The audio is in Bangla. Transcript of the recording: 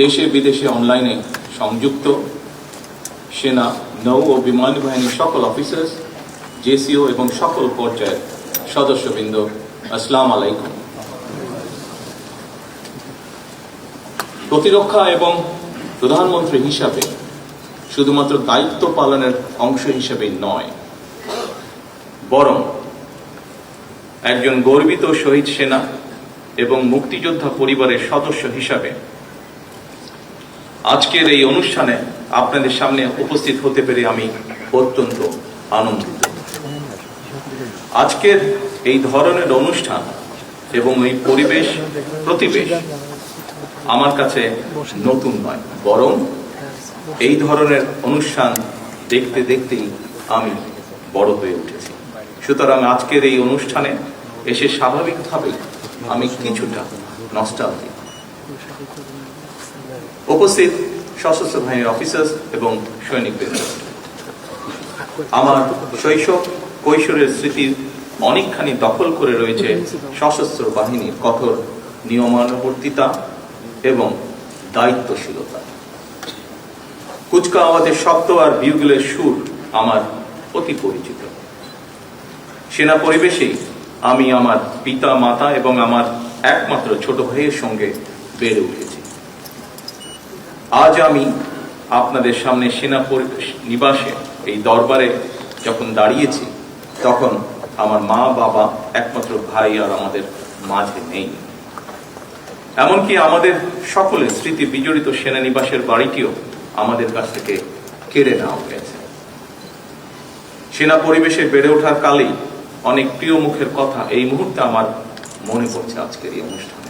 দেশে বিদেশে অনলাইনে সংযুক্ত সেনা, নৌ ও বিমান বাহিনীর সকল অফিসার্স, জেসিও এবং সকল পর্যায়ের সদস্যবৃন্দ, আসসালামু আলাইকুম। প্রতিরক্ষা এবং প্রধানমন্ত্রী হিসাবে শুধুমাত্র দায়িত্ব পালনের অংশ হিসেবেই নয়, বরং একজন গর্বিত শহীদ সেনা এবং মুক্তিযোদ্ধা পরিবারের সদস্য হিসাবে আজকের এই অনুষ্ঠানে আপনাদের সামনে উপস্থিত হতে পেরে আমি অত্যন্ত আনন্দিত। আজকের এই ধরনের অনুষ্ঠান এবং এই প্রতিবেশ আমার কাছে নতুন নয়, বরং এই ধরনের অনুষ্ঠান দেখতে দেখতেই আমি বড় হয়ে উঠেছি। সুতরাং আজকের এই অনুষ্ঠানে এসে স্বাভাবিকভাবেই আমি কিছুটা নস্টালজিক। উপস্থিত সশস্ত্র বাহিনীর অফিসার্স এবং সৈনিকবৃন্দ, আমার শৈশব কৈশোরের স্মৃতির অনেকখানি দখল করে রয়েছে সশস্ত্র বাহিনীর কঠোর নিয়মানুবর্তিতা এবং দায়িত্বশীলতা। কুচকাওয়াজের শব্দ আর বিউগলের সুর আমার অতি পরিচিত। সেনা পরিবেশেই আমি আমার পিতা, মাতা এবং আমার একমাত্র ছোট ভাইয়ের সঙ্গে বেড়ে উঠেছি। আজ আমি আপনাদের সামনে সেনা নিবাসে এই দরবারে যখন দাঁড়িয়েছি, তখন আমার মা, বাবা, একমাত্র ভাই আর আমাদের মাঝে নেই। এমনকি আমাদের সকলের স্মৃতি বিজড়িত সেনানিবাসের বাড়িটিও আমাদের কাছ থেকে কেড়ে নেওয়া হয়েছে। সেনা পরিবেশে বেড়ে ওঠার কালেই অনেক প্রিয় মুখের কথা এই মুহূর্তে আমার মনে পড়ছে আজকের এই অনুষ্ঠান।